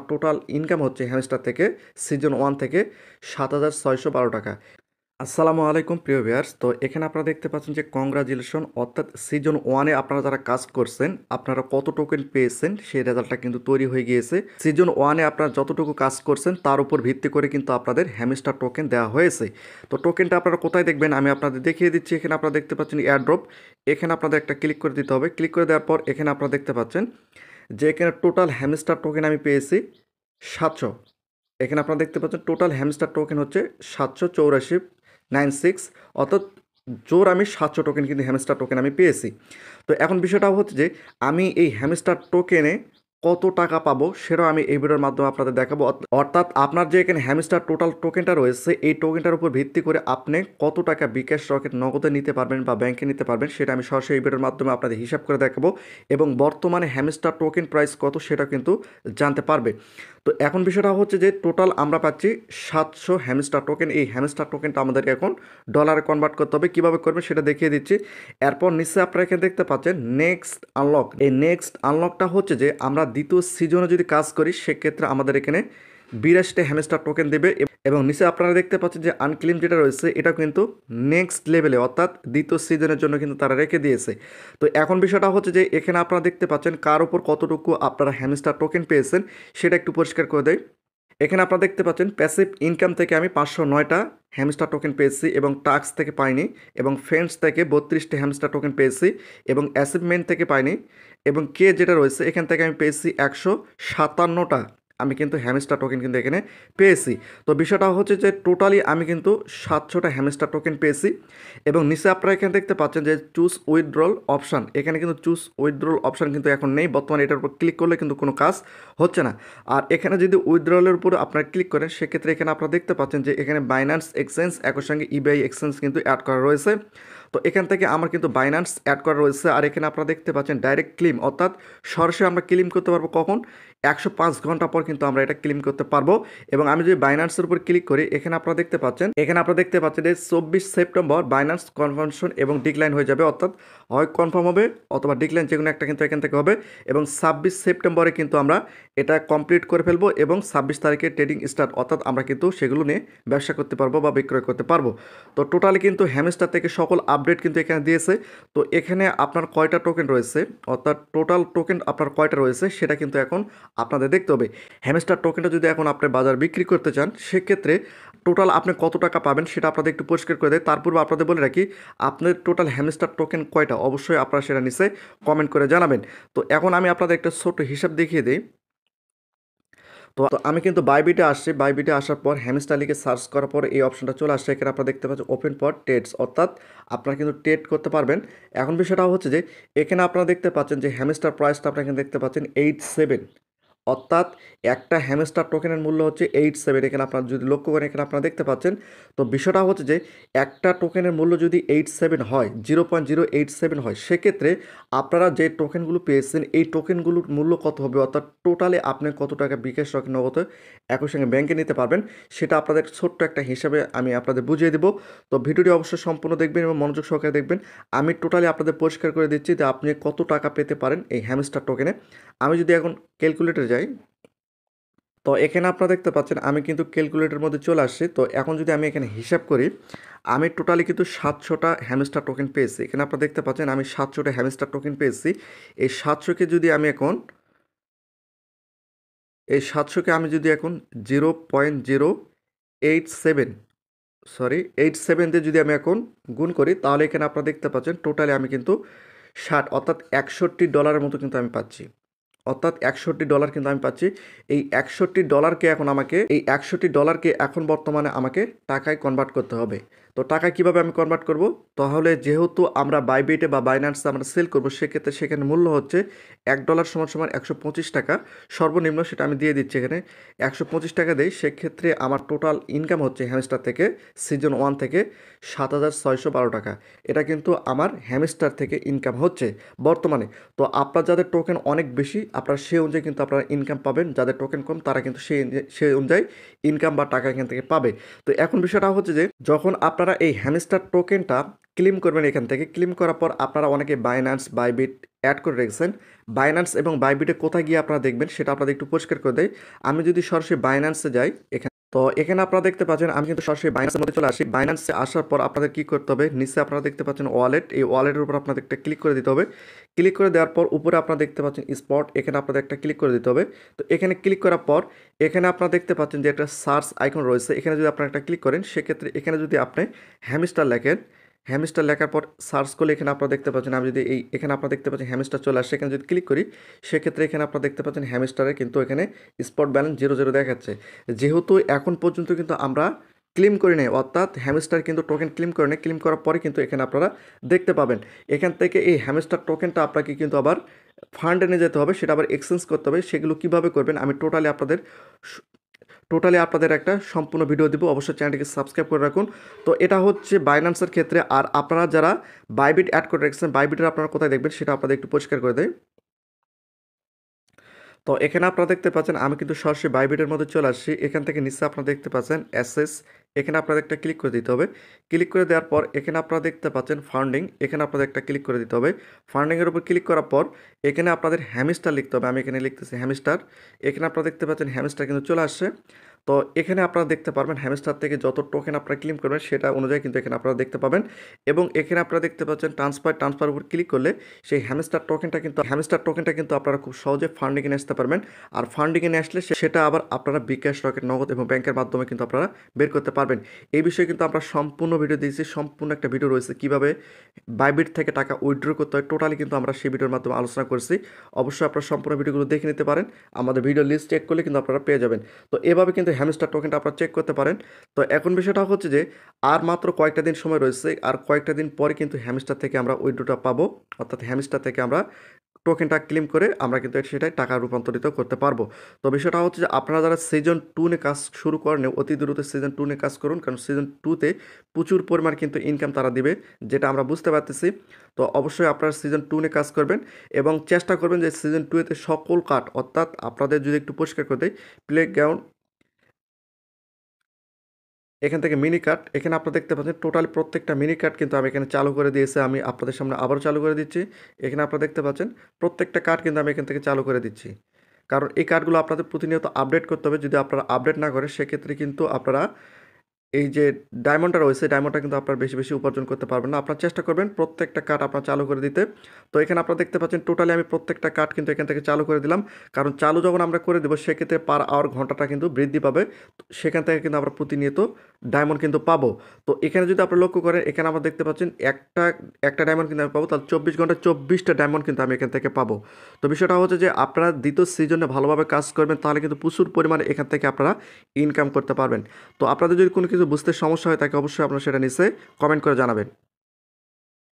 Total income হচ্ছে hamster থেকে season 1 থেকে 7,612 টাকা। আসসালামু আলাইকুম প্রিয় ভিউয়ার্স। তো এখানে আপনারা দেখতে পাচ্ছেন যে কংগ্রাচুলেশন, অর্থাৎ সিজন 1-এ আপনারা যারা কাজ করছেন আপনারা কত টোকেন পেয়েছেন সেই রেজাল্টটা কিন্তু তৈরি হয়ে গিয়েছে। সিজন 1-এ আপনারা যতটুকু কাজ করছেন তার উপর ভিত্তি করে কিন্তু আপনাদের হ্যামস্টার টোকেন দেওয়া হয়েছে। তো টোকেনটা আপনারা কোথায় দেখবেন আমি আপনাদের দেখিয়ে দিচ্ছি। এখানে আপনারা দেখতে পাচ্ছেন এয়ারড্রপ, এখানে আপনাদের একটা ক্লিক করে দিতে হবে। ক্লিক করে দেওয়ার পর এখানে আপনারা দেখতে পাচ্ছেন যে এখানে টোটাল হ্যামস্টার টোকেন আমি পেয়েছি 700। এখানে আপনারা দেখতে পাচ্ছেন টোটাল হ্যামস্টার টোকেন হচ্ছে 784.96, অর্থাৎ জোর আমি 700 টোকেন কিন্তু হ্যামস্টার টোকেন আমি পেয়েছি। তো এখন বিষয়টা হচ্ছে যে আমি এই হ্যামস্টার টোকেনে কত টাকা পাবো সেটাও আমি এই ভিডিওর মাধ্যমে আপনাদের দেখাবো। অর্থাৎ আপনার যে এখানে হ্যামস্টার টোটাল টোকেনটা রয়েছে এই টোকেনটার উপর ভিত্তি করে আপনি কত টাকা বিকাশ রকেট নগদে নিতে পারবেন বা ব্যাংকে নিতে পারবেন সেটা আমি সরাসরি এই ভিডিওর মাধ্যমে আপনাদের হিসাব করে দেখাবো, এবং বর্তমানে হ্যামস্টার টোকেন প্রাইস কত সেটা কিন্তু জানতে পারবে। তো এখন বিষয়টা হচ্ছে যে টোটাল আমরা পাচ্ছি 700 হ্যামস্টার টোকেন। এই হ্যামস্টার টোকেনটা আমাদেরকে এখন ডলারে কনভার্ট করতে হবে। কীভাবে করবেন সেটা দেখিয়ে দিচ্ছি। এরপর নিচে আপনারা এখানে দেখতে পাচ্ছেন নেক্সট আনলক। এই নেক্সট আনলকটা হচ্ছে যে আমরা দ্বিতীয় সিজনে যদি কাজ করি সেক্ষেত্রে আমাদের এখানে 82টা হ্যামস্টার টোকেন দেবে, এবং নিচে আপনারা দেখতে পাচ্ছেন যে আনক্লেম যেটা রয়েছে এটা কিন্তু নেক্সট লেভেলে অর্থাৎ দ্বিতীয় সিজনের জন্য কিন্তু তারা রেখে দিয়েছে। তো এখন বিষয়টা হচ্ছে যে এখানে আপনারা দেখতে পাচ্ছেন কার উপর কতটুকু আপনারা হ্যামস্টার টোকেন পেয়েছেন সেটা একটু পরিষ্কার করে দেয়। এখানে আপনারা দেখতে পাচ্ছেন প্যাসিভ ইনকাম থেকে আমি 509টা হ্যামস্টার টোকেন পেয়েছি, এবং টাস্ক থেকে পাইনি, এবং ফ্রেন্ডস থেকে 32টা হ্যামস্টার টোকেন পেয়েছি, এবং অ্যাচিভমেন্ট থেকে পাইনি, এবং কে যেটা রয়েছে এখান থেকে আমি পেয়েছি 157টা আমি কিন্তু হ্যামস্টার টোকেন কিন্তু এখানে পেয়েছি। তো বিষয়টা হচ্ছে যে টোটালি আমি কিন্তু 700টা হ্যামস্টার টোকেন পেয়েছি, এবং নিচে আপনারা এখানে দেখতে পাচ্ছেন যে চুজ উইথড্রল অপশান। এখানে কিন্তু চুজ উইথড্রল অপশান কিন্তু এখন নেই বর্তমানে, এটার উপর ক্লিক করলে কিন্তু কোনো কাজ হচ্ছে না। আর এখানে যদি উইথড্রলের উপর আপনারা ক্লিক করেন সেক্ষেত্রে এখানে আপনারা দেখতে পাচ্ছেন যে এখানে বাইন্যান্স এক্সচেঞ্জ একই সঙ্গে ইবিআই এক্সচেঞ্জ কিন্তু অ্যাড করা রয়েছে। তো এখান থেকে আমার কিন্তু বাইন্যান্স অ্যাড করা রয়েছে। আর এখানে আপনারা দেখতে পাচ্ছেন ডাইরেক্ট ক্লেম, অর্থাৎ সরাসরি আমরা ক্লেম করতে পারবো কখন, 105 ঘন্টা পর কিন্তু আমরা এটা ক্লেম করতে পারবো। এবং আমি যদি বাইন্যান্সের উপর ক্লিক করি এখানে আপনারা দেখতে পাচ্ছেন যে 24 সেপ্টেম্বর বাইন্যান্স কনফার্মেশন এবং ডিক্লাইন হয়ে যাবে, অর্থাৎ হয় কনফার্ম হবে অথবা ডিক্লাইন, যে কোনো একটা কিন্তু এখান থেকে হবে। এবং 26 সেপ্টেম্বরে কিন্তু আমরা এটা কমপ্লিট করে ফেলবো, এবং 26 তারিখে ট্রেডিং স্টার্ট, অর্থাৎ আমরা কিন্তু সেগুলো নিয়ে ব্যবসা করতে পারবো বা বিক্রয় করতে পারবো। তো টোটালি কিন্তু হ্যামস্টার থেকে সকল আপডেট কিন্তু এখানে দিয়েছে। তো এখানে আপনার কয়টা টোকেন রয়েছে, অর্থাৎ টোটাল টোকেন আপনার কয়টা রয়েছে সেটা কিন্তু এখন আপনাদের দেখতে হবে। হ্যামস্টার টোকেনটা যদি এখন আপনি বাজার বিক্রি করতে চান সেক্ষেত্রে টোটাল আপনি কত টাকা পাবেন সেটা আপনাদের একটু পরিষ্কার করে দেয়। তার পূর্বে আপনাদের বলে রাখি আপনাদের টোটাল হ্যামস্টার টোকেন কয়টা অবশ্যই আপনারা সেটা নিচে কমেন্ট করে জানাবেন। তো এখন আমি আপনাদের একটা ছোট্ট হিসাব দেখিয়ে দিই। তো আমি কিন্তু বাইবিটে আসছি, বাইবিটে আসার পর হ্যামস্টার লিখে সার্চ করার পর এই অপশনটা চলে আসছে। এখানে আপনারা দেখতে পাচ্ছেন ওপেন ফর ট্রেডস, অর্থাৎ আপনারা কিন্তু ট্রেড করতে পারবেন। এখন বিষয়টা হচ্ছে যে এখানে আপনারা দেখতে পাচ্ছেন যে হ্যামস্টার প্রাইসটা আপনারা এখানে দেখতে পাচ্ছেন 87, অর্থাৎ একটা হ্যামস্টার টোকেনের মূল্য হচ্ছে 87। এখানে আপনারা যদি লক্ষ্য করেন এখানে আপনারা দেখতে পাচ্ছেন। তো বিষয়টা হচ্ছে যে একটা টোকেনের মূল্য যদি 87 হয়, 0.087 হয়, সেক্ষেত্রে আপনারা যে টোকেনগুলো পেয়েছেন এই টোকেনগুলোর মূল্য কত হবে, অর্থাৎ টোটালে আপনি কত টাকা বিকাশ রকেট নগদ একই সঙ্গে ব্যাংকে নিতে পারবেন সেটা আপনাদের ছোট্ট একটা হিসাবে আমি আপনাদের বুঝিয়ে দেবো। তো ভিডিওটি অবশ্যই সম্পূর্ণ দেখবেন এবং মনোযোগ সহকারে দেখবেন। আমি টোটালি আপনাদের পরিষ্কার করে দিচ্ছি যে আপনি কত টাকা পেতে পারেন এই হ্যামস্টার টোকেনে। আমি যদি এখন ক্যালকুলেটরে যাই, তো এখানে আপনারা দেখতে পাচ্ছেন আমি কিন্তু ক্যালকুলেটরের মধ্যে চলে আসছি। তো এখন যদি আমি এখানে হিসাব করি আমি টোটালি কিন্তু 700টা হ্যামস্টার টোকেন পেয়েছি। এখানে আপনারা দেখতে পাচ্ছেন আমি 700টা হ্যামস্টার টোকেন পেয়েছি। এই 700কে যদি আমি এখন 0.087 87 দিয়ে যদি আমি এখন গুণ করি তাহলে এখানে আপনারা দেখতে পাচ্ছেন টোটালি আমি কিন্তু 60 অর্থাৎ $61 মতো কিন্তু আমি পাচ্ছি, অর্থাৎ $61 কিন্তু আমি পাচ্ছি। এই $61কে এখন বর্তমানে আমাকে টাকায় কনভার্ট করতে হবে। তো টাকা কিভাবে আমি কনভার্ট করব, তাহলে যেহেতু আমরা বাইবিটে বা বাইন্যান্সে আমরা সেল করব সেক্ষেত্রে সেখানে মূল্য হচ্ছে $1 = 125 টাকা সর্বনিম্ন, সেটা আমি দিয়ে দিচ্ছি। এখানে 125 টাকা দেই, সেক্ষেত্রে আমার টোটাল ইনকাম হচ্ছে হ্যামস্টার থেকে সিজন 1 থেকে 7,612 টাকা। এটা কিন্তু আমার হ্যামস্টার থেকে ইনকাম হচ্ছে বর্তমানে। তো আপনার যাদের টোকেন অনেক বেশি আপনারা সেই অনুযায়ী কিন্তু আপনারা ইনকাম পাবেন, যাদের টোকেন কম তারা কিন্তু সেই অনুযায়ী ইনকাম বা টাকা এখান থেকে পাবে। তো এখন বিষয়টা হচ্ছে যে যখন আপনার আপনারা এই হ্যামস্টার টোকেনটা ক্লেম করবেন এখান থেকে। ক্লেম করার পর আপনারা অনেকে বাইন্যান্স, বাইবিট অ্যাড করে রেখেছেন। বাইন্যান্স এবং বাইবিটে কোথায় গিয়ে আপনারা দেখবেন সেটা আপনাদের একটু পরিষ্কার করে দেয়। আমি যদি সরাসরি বাইন্যান্সে যাই, এখানে আপনারা দেখতে পাচ্ছেন আমি কিন্তু সরাসরি বাইন্যান্সের মধ্যে চলে আসি। বাইন্যান্সে আসার পর আপনাদের কী করতে হবে, নিচে আপনারা দেখতে পাচ্ছেন ওয়ালেট, এই ওয়ালেটের উপর আপনাদের একটা ক্লিক করে দিতে হবে। ক্লিক করে দেওয়ার পর উপরে আপনারা দেখতে পাচ্ছেন স্পট, এখানে আপনাদের একটা ক্লিক করে দিতে হবে। তো এখানে ক্লিক করার পর এখানে আপনারা দেখতে পাচ্ছেন যে একটা সার্চ আইকন রয়েছে, এখানে যদি আপনারা একটা ক্লিক করেন সেক্ষেত্রে এখানে যদি আপনি হ্যামস্টার লেখেন, হ্যামস্টার লেখার পর সার্চ করলে এখানে আপনারা দেখতে পাচ্ছেন, আমি যদি এখানে আপনারা দেখতে পাচ্ছেন হ্যামস্টার চলে আসছে, এখানে যদি ক্লিক করি সেক্ষেত্রে এখানে আপনারা দেখতে পাচ্ছেন হ্যামস্টারে কিন্তু এখানে স্পট ব্যালেন্স 0 দেখাচ্ছে। যেহেতু এখন পর্যন্ত কিন্তু আমরা ক্লেম করি নাই, অর্থাৎ হ্যামস্টার কিন্তু টোকেন ক্লেম করে নেই। ক্লেম করার পরে কিন্তু এখানে আপনারা দেখতে পাবেন এখান থেকে এই হ্যামস্টার টোকেনটা আপনাকে কিন্তু আবার ফান্ডে নিয়ে যেতে হবে, সেটা আবার এক্সচেঞ্জ করতে হবে। সেগুলো কিভাবে করবেন আমি টোটালি আপনাদের একটা সম্পূর্ণ ভিডিও দিব, অবশ্যই চ্যানেলটিকে সাবস্ক্রাইব করে রাখুন। তো এটা হচ্ছে বাইন্যান্সের ক্ষেত্রে। আর আপনারা যারা বাইবিট অ্যাড করে রেখেছেন, বাইবিটের আপনারা কোথায় দেখবেন সেটা আপনাদের একটু পরিষ্কার করে দেয়। তো এখানে আপনারা দেখতে পাচ্ছেন আমি কিন্তু সরাসরি বাইবিটের মধ্যে চলে আসছি। এখান থেকে নিচে আপনারা দেখতে পাচ্ছেন অ্যাসেস, এখানে আপনাদের একটা ক্লিক করে দিতে হবে। ক্লিক করে দেওয়ার পর এখানে আপনারা দেখতে পাচ্ছেন ফান্ডিং, এখানে আপনাদের একটা ক্লিক করে দিতে হবে। ফান্ডিংয়ের উপর ক্লিক করার পর এখানে আপনাদের হ্যামস্টার লিখতে হবে, আমি এখানে লিখতেছি হ্যামস্টার। এখানে আপনারা দেখতে পাচ্ছেন হ্যামস্টার কিন্তু চলে আসছে। তো এখানে আপনারা দেখতে পারবেন হ্যামস্টার থেকে যত টোকেন আপনারা ক্লেম করবেন সেটা অনুযায়ী কিন্তু এখানে আপনারা দেখতে পাবেন। এবং এখানে আপনারা দেখতে পাচ্ছেন ট্রান্সফার উপর ক্লিক করলে সেই হ্যামস্টার টোকেনটা কিন্তু আপনারা খুব সহজে ফান্ডিংয়ে নিয়ে আসতে পারবেন। আর ফান্ডিংয়ে নিয়ে আসলে সেটা আবার আপনারা বিকাশ, রকেট, নগদ এবং ব্যাংকের মাধ্যমে কিন্তু আপনারা বের করতে পারবেন। এই বিষয়ে কিন্তু আমরা সম্পূর্ণ ভিডিও দিয়েছি, সম্পূর্ণ একটা ভিডিও রয়েছে কীভাবে বাইবিট থেকে টাকা উইথড্র করতে হয়, টোটালি কিন্তু আমরা সেই ভিডিওর মাধ্যমে আলোচনা করেছি। অবশ্যই আপনারা সম্পূর্ণ ভিডিওগুলো দেখে নিতে পারেন, আমাদের ভিডিও লিস্ট চেক করলে কিন্তু আপনারা পেয়ে যাবেন। তো এভাবে কিন্তু হ্যামস্টার টোকেনটা আপনারা চেক করতে পারেন। তো এখন বিষয়টা হচ্ছে যে আর মাত্র কয়েকটা দিন সময় রয়েছে, আর কয়েকটা দিন পরে কিন্তু হ্যামস্টার থেকে আমরা উইথড্রটা পাবো, অর্থাৎ হ্যামস্টার থেকে আমরা টোকেনটা ক্লেম করে আমরা কিন্তু সেটাই টাকা রূপান্তরিত করতে পারবো। তো বিষয়টা হচ্ছে যে আপনারা যারা সিজন 2 নিয়ে কাজ শুরু করেন অতি দ্রুত সিজন 2 নিয়ে কাজ করুন, কারণ সিজন 2তে প্রচুর পরিমাণ কিন্তু ইনকাম তারা দিবে, যেটা আমরা বুঝতে পারতেছি। তো অবশ্যই আপনারা সিজন 2 নিয়ে কাজ করবেন এবং চেষ্টা করবেন যে সিজন 2-তে সকল কার্ড, অর্থাৎ আপনাদের যদি একটু পরিষ্কার করে দেয় প্লেগ্রাউন্ড, এখান থেকে মিনি কার্ড, এখানে আপনারা দেখতে পাচ্ছেন টোটালি প্রত্যেকটা মিনি কার্ড কিন্তু আমি এখানে চালু করে দিয়েছি। আমি আপনাদের সামনে আবারও চালু করে দিচ্ছি। এখানে আপনারা দেখতে পাচ্ছেন প্রত্যেকটা কার্ড কিন্তু আমি এখান থেকে চালু করে দিচ্ছি, কারণ এই কার্ডগুলো আপনাদের প্রতিনিয়ত আপডেট করতে হবে। যদি আপনারা আপডেট না করেন সেক্ষেত্রে কিন্তু আপনারা এই যে ডায়মন্ডটা রয়েছে, ডায়মন্ডটা কিন্তু আপনারা বেশি বেশি উপার্জন করতে পারবেন না। আপনারা চেষ্টা করবেন প্রত্যেকটা কার্ড আপনারা চালু করে দিতে। তো এখানে আপনারা দেখতে পাচ্ছেন টোটালি আমি প্রত্যেকটা কার্ড কিন্তু এখান থেকে চালু করে দিলাম, কারণ চালু যখন আমরা করে দেবো সেক্ষেত্রে পার আওয়ার ঘন্টাটা কিন্তু বৃদ্ধি পাবে। সেখান থেকে কিন্তু আমরা প্রতিনিয়ত ডায়মন্ড কিন্তু পাবো। তো এখানে যদি আপনারা লক্ষ্য করেন, এখানে আমরা দেখতে পাচ্ছেন একটা ডায়মন্ড কিন্তু আমি পাবো, তাহলে 24 ঘন্টায় 24টা ডায়মন্ড কিন্তু আমি এখান থেকে পাবো। তো বিষয়টা হচ্ছে যে আপনারা দ্বিতীয় সিজনে ভালোভাবে কাজ করবেন, তাহলে কিন্তু প্রচুর পরিমাণে এখান থেকে আপনারা ইনকাম করতে পারবেন। তো আপনাদের যদি কোনো কিছু বুঝতে সমস্যা হয় তাকে অবশ্যই আপনারা সেটা নিচে কমেন্ট করে জানাবেন।